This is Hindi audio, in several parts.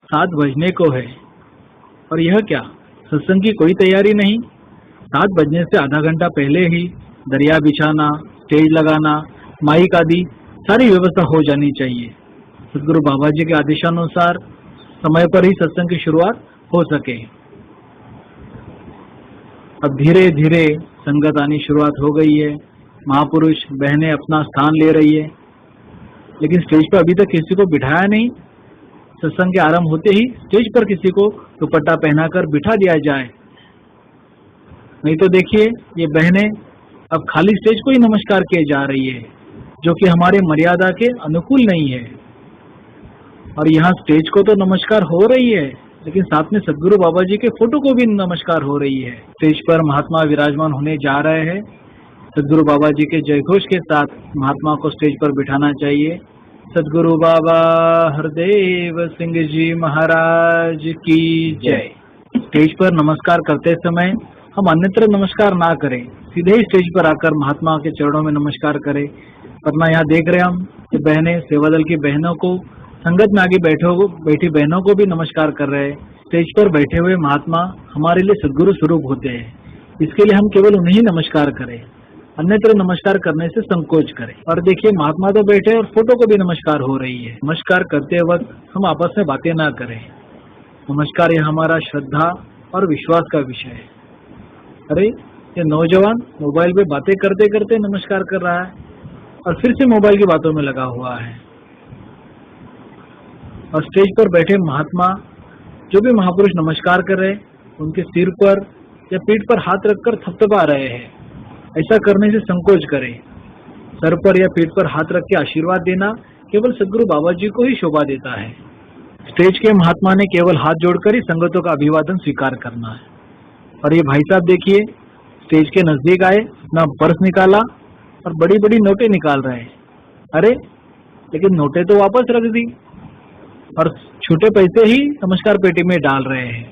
7 बजने को है और यह क्या, सत्संग की कोई तैयारी नहीं। 7 बजने से आधा घंटा पहले ही दरिया बिछाना, स्टेज लगाना, माइक आदि सारी व्यवस्था हो जानी चाहिए। सदगुरु बाबा जी के आदेशानुसार समय पर ही सत्संग की शुरुआत हो सके। अब धीरे धीरे संगत आनी शुरुआत हो गई है। महापुरुष बहनें अपना स्थान ले रही है, लेकिन स्टेज पर अभी तक किसी को बिठाया नहीं। सत्संग के आरंभ होते ही स्टेज पर किसी को दुपट्टा पहनाकर बिठा दिया जाए। नहीं तो देखिए, ये बहनें अब खाली स्टेज को ही नमस्कार किए जा रही है, जो कि हमारे मर्यादा के अनुकूल नहीं है। और यहाँ स्टेज को तो नमस्कार हो रही है, लेकिन साथ में सदगुरु बाबा जी के फोटो को भी नमस्कार हो रही है। स्टेज पर महात्मा विराजमान होने जा रहे हैं। सदगुरु बाबा जी के जयघोष के साथ महात्मा को स्टेज पर बिठाना चाहिए। सदगुरु बाबा हरदेव सिंह जी महाराज की जय। स्टेज पर नमस्कार करते समय हम अन्यत्र नमस्कार ना करें, सीधे ही स्टेज पर आकर महात्मा के चरणों में नमस्कार करें। वरना यहाँ देख रहे हम कि बहनें सेवादल की बहनों को, संगत में आगे बैठी बहनों को भी नमस्कार कर रहे हैं। स्टेज पर बैठे हुए महात्मा हमारे लिए सदगुरु स्वरूप होते हैं, इसके लिए हम केवल उन्हें ही नमस्कार करें, अन्यत्र नमस्कार करने से संकोच करें। और देखिए, महात्मा तो बैठे और फोटो को भी नमस्कार हो रही है। नमस्कार करते वक्त हम आपस में बातें ना करें। नमस्कार यह हमारा श्रद्धा और विश्वास का विषय है। अरे, ये नौजवान मोबाइल पे बातें करते करते नमस्कार कर रहा है और फिर से मोबाइल की बातों में लगा हुआ है। और स्टेज पर बैठे महात्मा, जो भी महापुरुष नमस्कार कर रहे हैं, उनके सिर पर या पीठ पर हाथ रखकर थपथपा रहे हैं। ऐसा करने से संकोच करें। सर पर या पीठ पर हाथ रख के आशीर्वाद देना केवल सदगुरु बाबा जी को ही शोभा देता है। स्टेज के महात्मा ने केवल हाथ जोड़कर ही संगतों का अभिवादन स्वीकार करना है। और ये भाई साहब देखिए, स्टेज के नजदीक आए, अपना पर्स निकाला और बड़ी बड़ी नोटें निकाल रहे हैं। अरे, लेकिन नोटें तो वापस रख दी और छोटे पैसे ही नमस्कार पेटी में डाल रहे हैं।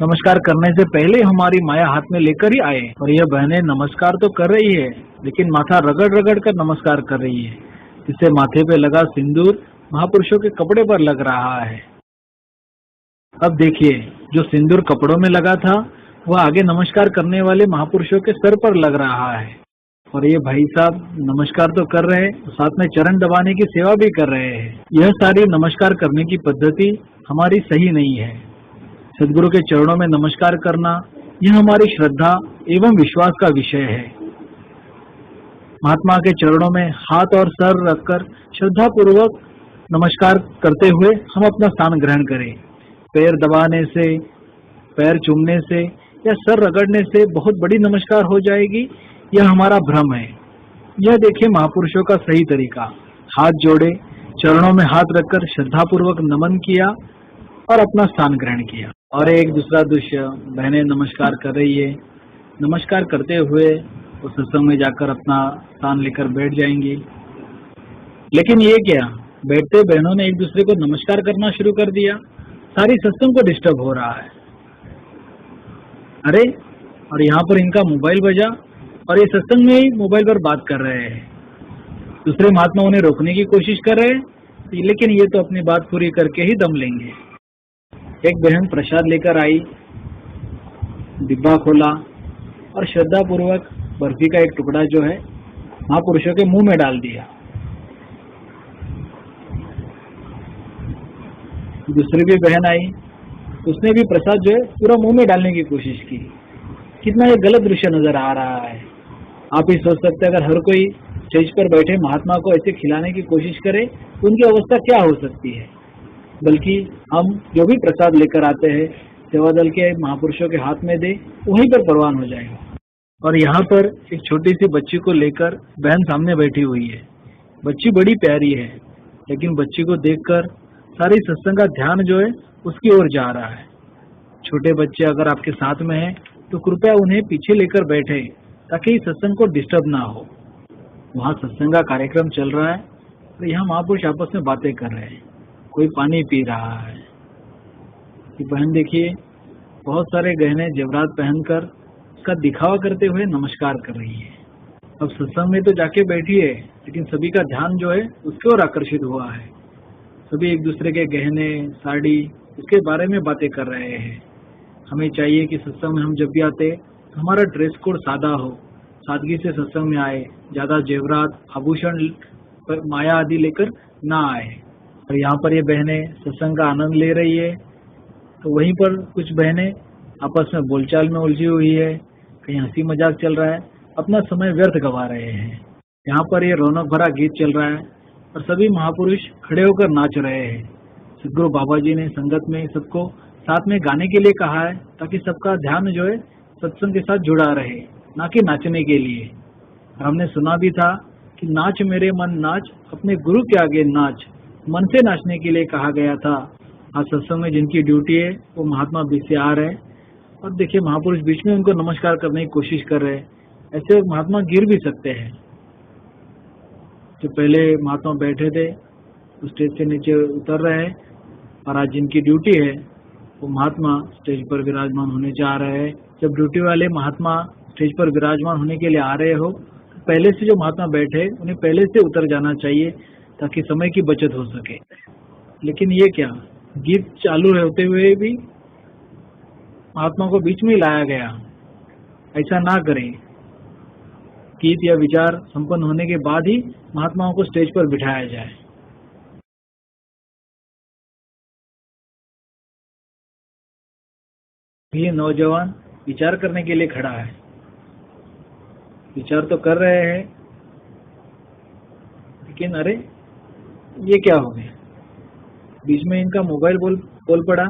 नमस्कार करने से पहले हमारी माया हाथ में लेकर ही आए। और यह बहनें नमस्कार तो कर रही है, लेकिन माथा रगड़ रगड़ कर नमस्कार कर रही है, जिससे माथे पे लगा सिंदूर महापुरुषों के कपड़े पर लग रहा है। अब देखिए, जो सिंदूर कपड़ों में लगा था वह आगे नमस्कार करने वाले महापुरुषों के सर पर लग रहा है। और ये भाई साहब नमस्कार तो कर रहे हैं, साथ में चरण दबाने की सेवा भी कर रहे हैं। यह सारी नमस्कार करने की पद्धति हमारी सही नहीं है। सदगुरु के चरणों में नमस्कार करना यह हमारी श्रद्धा एवं विश्वास का विषय है। महात्मा के चरणों में हाथ और सर रखकर श्रद्धा पूर्वक नमस्कार करते हुए हम अपना स्थान ग्रहण करें। पैर दबाने से, पैर चूमने से या सर रगड़ने से बहुत बड़ी नमस्कार हो जाएगी, यह हमारा भ्रम है। यह देखिए महापुरुषों का सही तरीका, हाथ जोड़े, चरणों में हाथ रखकर श्रद्धापूर्वक नमन किया और अपना स्थान ग्रहण किया। और एक दूसरा दृश्य, बहनें नमस्कार कर रही है। नमस्कार करते हुए वो सत्संग में जाकर अपना स्थान लेकर बैठ जाएंगी। लेकिन ये क्या, बैठते बहनों ने एक दूसरे को नमस्कार करना शुरू कर दिया। सारी सत्संग को डिस्टर्ब हो रहा है। अरे, और यहाँ पर इनका मोबाइल बजा और ये सत्संग में ही मोबाइल पर बात कर रहे हैं। दूसरे महात्मा उन्हें रोकने की कोशिश कर रहे हैं, लेकिन ये तो अपनी बात पूरी करके ही दम लेंगे। एक बहन प्रसाद लेकर आई, डिब्बा खोला और श्रद्धा पूर्वक बर्फी का एक टुकड़ा जो है महापुरुषों के मुंह में डाल दिया। दूसरी भी बहन आई, उसने भी प्रसाद जो है पूरा मुंह में डालने की कोशिश की। कितना ये गलत दृश्य नजर आ रहा है। आप ही सोच सकते हैं, अगर हर कोई स्टेज पर बैठे महात्मा को ऐसे खिलाने की कोशिश करे तो उनकी अवस्था क्या हो सकती है। बल्कि हम जो भी प्रसाद लेकर आते हैं सेवादल के महापुरुषों के हाथ में दे, वहीं पर परवान हो जाएगा। और यहाँ पर एक छोटी सी बच्ची को लेकर बहन सामने बैठी हुई है। बच्ची बड़ी प्यारी है, लेकिन बच्ची को देखकर सारी सत्संग का ध्यान जो है उसकी ओर जा रहा है। छोटे बच्चे अगर आपके साथ में हैं तो कृपया उन्हें पीछे लेकर बैठे, ताकि सत्संग को डिस्टर्ब ना हो। वहाँ सत्संग का कार्यक्रम चल रहा है और यहाँ महापुरुष आपस में बातें कर रहे हैं, कोई पानी पी रहा है। कि बहन देखिए, बहुत सारे गहने जेवरात पहनकर उसका दिखावा करते हुए नमस्कार कर रही है। अब सत्संग में तो जाके बैठी है, लेकिन सभी का ध्यान जो है उसकी ओर आकर्षित हुआ है। सभी एक दूसरे के गहने, साड़ी उसके बारे में बातें कर रहे हैं। हमें चाहिए कि सत्संग में हम जब भी आते तो हमारा ड्रेस कोड सादा हो, सादगी से सत्संग में आए, ज़्यादा जेवरात आभूषण पर माया आदि लेकर ना आए। और यहाँ पर ये बहनें सत्संग का आनंद ले रही है, तो वहीं पर कुछ बहनें आपस में बोलचाल में उलझी हुई है, कहीं हंसी मजाक चल रहा है, अपना समय व्यर्थ गवा रहे हैं। यहाँ पर ये रौनक भरा गीत चल रहा है और सभी महापुरुष खड़े होकर नाच रहे हैं। सदगुरु बाबा जी ने संगत में सबको साथ में गाने के लिए कहा है, ताकि सबका ध्यान जो है सत्संग के साथ जुड़ा रहे, ना कि नाचने के लिए। और हमने सुना भी था कि नाच मेरे मन नाच, अपने गुरु के आगे नाच, मन से नाचने के लिए कहा गया था। आज सत्संग में जिनकी ड्यूटी है वो महात्मा बीसीआर है, और देखिए महापुरुष बीच में उनको नमस्कार करने की कोशिश कर रहे हैं। ऐसे महात्मा गिर भी सकते हैं। जो पहले महात्मा बैठे थे वो स्टेज से नीचे उतर रहे हैं, और आज जिनकी ड्यूटी है वो महात्मा स्टेज पर विराजमान होने जा रहे हैं। जब ड्यूटी वाले महात्मा स्टेज पर विराजमान होने के लिए आ रहे हो, तो पहले से जो महात्मा बैठे उन्हें पहले से उतर जाना चाहिए, ताकि समय की बचत हो सके। लेकिन ये क्या, गीत चालू होते हुए भी महात्मा को बीच में ही लाया गया। ऐसा ना करें। गीत या विचार संपन्न होने के बाद ही महात्माओं को स्टेज पर बिठाया जाए। ये नौजवान विचार करने के लिए खड़ा है, विचार तो कर रहे हैं, लेकिन अरे ये क्या हो गया, बीच में इनका मोबाइल बोल पड़ा।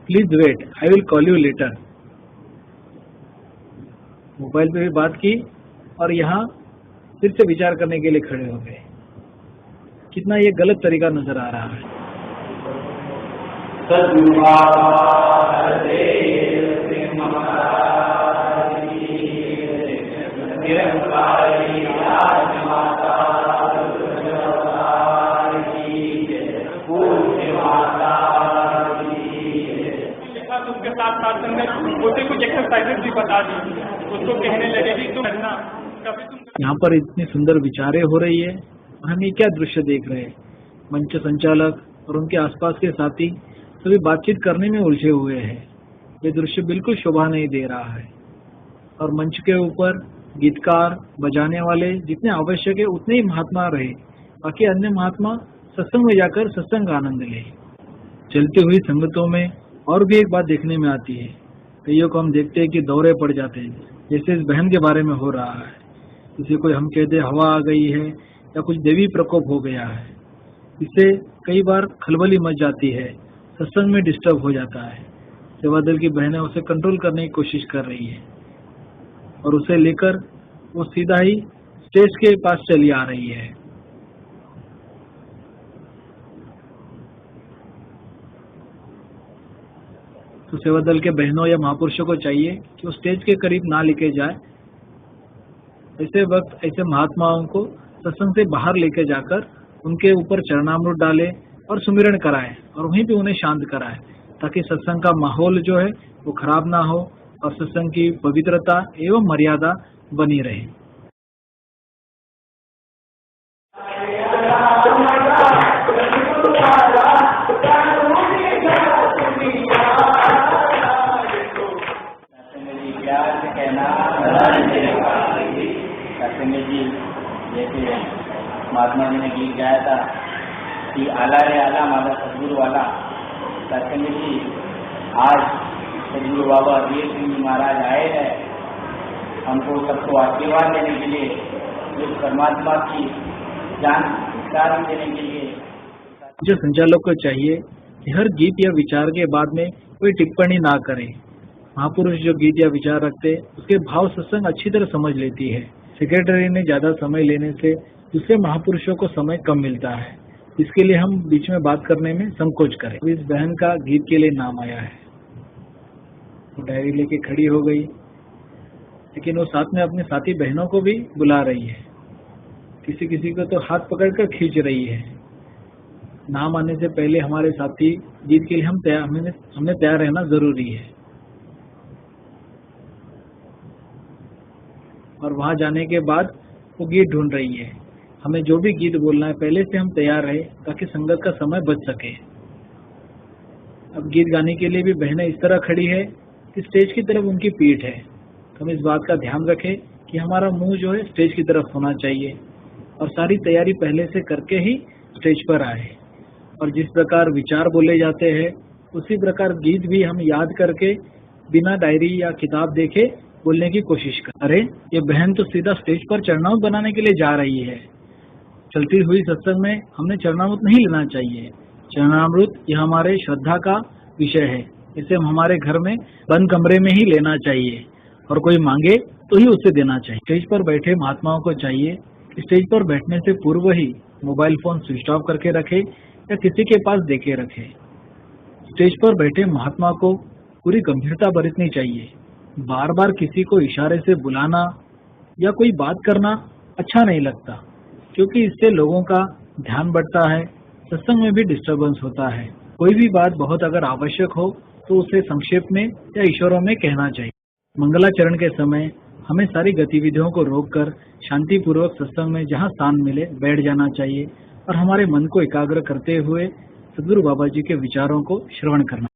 Please wait, I will call you later. Mobile पे भी बात की और यहाँ फिर से विचार करने के लिए खड़े हो गए। कितना ये गलत तरीका नजर आ रहा है। उसके साथ साथ होते कुछ एक्सरसाइजेस भी बता दी, उसको कहने लगे कि तुम करना कभी तुम। यहाँ पर इतनी सुंदर विचारें हो रही है और हम ये क्या दृश्य देख रहे हैं। मंच संचालक और उनके आसपास के साथी सभी बातचीत करने में उलझे हुए हैं। ये दृश्य बिल्कुल शोभा नहीं दे रहा है। और मंच के ऊपर गीतकार, बजाने वाले जितने आवश्यक है उतने ही महात्मा रहे, बाकी अन्य महात्मा सत्संग में जाकर सत्संग का आनंद ले। चलती हुई संगतों में और भी एक बात देखने में आती है। कईयों को हम देखते हैं कि दौरे पड़ जाते हैं, जैसे इस बहन के बारे में हो रहा है। किसी को हम कहते हवा आ गई है या कुछ देवी प्रकोप हो गया है। इससे कई बार खलबली मच जाती है, सत्संग में डिस्टर्ब हो जाता है। सेवा दल की बहनें उसे कंट्रोल करने की कोशिश कर रही है और उसे लेकर वो सीधा ही स्टेज के पास चली आ रही है। तो सेवा दल के बहनों या महापुरुषों को चाहिए कि वो स्टेज के करीब ना लेके जाए। ऐसे वक्त ऐसे महात्माओं को सत्संग से बाहर लेके जाकर उनके ऊपर चरणामृत डाले और सुमिरन कराए और वहीं पे उन्हें शांत कराए, ताकि सत्संग का माहौल जो है वो खराब ना हो और सत्संग की पवित्रता एवं मर्यादा बनी रहे। जी जैसे महात्मा जी ने गीत गाया था कि आला रे आला माला सदगुरु वाला। सत्संग जी आज सदगुरु बाबा वीर सिंह जी महाराज आए हैं हमको सबको आशीर्वाद देने के लिए, उस परमात्मा की जानकारी देने के लिए। जो संचालक को चाहिए कि हर गीत या विचार के बाद में कोई टिप्पणी ना करे। महापुरुष जो गीत या विचार रखते उसके भाव सत्संग अच्छी तरह समझ लेती है। सेक्रेटरी ने ज्यादा समय लेने से दूसरे महापुरुषों को समय कम मिलता है, इसके लिए हम बीच में बात करने में संकोच करें। इस बहन का गीत के लिए नाम आया है, वो डायरी लेके खड़ी हो गई, लेकिन वो साथ में अपने साथी बहनों को भी बुला रही है। किसी किसी को तो हाथ पकड़कर खींच रही है। नाम आने से पहले हमारे साथी गीत के लिए हमने तैयार रहना जरूरी है। और वहां जाने के बाद वो गीत ढूंढ रही है। हमें जो भी गीत बोलना है पहले से हम तैयार रहे ताकि संगत का समय बच सके। अब गीत गाने के लिए भी बहनें इस तरह खड़ी है कि स्टेज की तरफ उनकी पीठ है। तो हम इस बात का ध्यान रखें कि हमारा मुंह जो है स्टेज की तरफ होना चाहिए और सारी तैयारी पहले से करके ही स्टेज पर आए। और जिस प्रकार विचार बोले जाते हैं उसी प्रकार गीत भी हम याद करके बिना डायरी या किताब देखे बोलने की कोशिश करें। अरे ये बहन तो सीधा स्टेज पर चरणामृत बनाने के लिए जा रही है। चलती हुई सत्संग में हमने चरणामृत नहीं लेना चाहिए। चरणामृत ये हमारे श्रद्धा का विषय है। इसे हम हमारे घर में बंद कमरे में ही लेना चाहिए और कोई मांगे तो ही उसे देना चाहिए। स्टेज पर बैठे महात्माओं को चाहिए कि स्टेज पर बैठने से पूर्व ही मोबाइल फोन स्विच ऑफ करके रखे या किसी के पास देके रखे। स्टेज पर बैठे महात्मा को पूरी गंभीरता बरतनी चाहिए। बार बार किसी को इशारे से बुलाना या कोई बात करना अच्छा नहीं लगता, क्योंकि इससे लोगों का ध्यान बढ़ता है, सत्संग में भी डिस्टर्बेंस होता है। कोई भी बात बहुत अगर आवश्यक हो तो उसे संक्षेप में या इशारों में कहना चाहिए। मंगलाचरण के समय हमें सारी गतिविधियों को रोककर शांतिपूर्वक सत्संग में जहाँ स्थान मिले बैठ जाना चाहिए और हमारे मन को एकाग्र करते हुए सद्गुरु बाबा जी के विचारों को श्रवण करना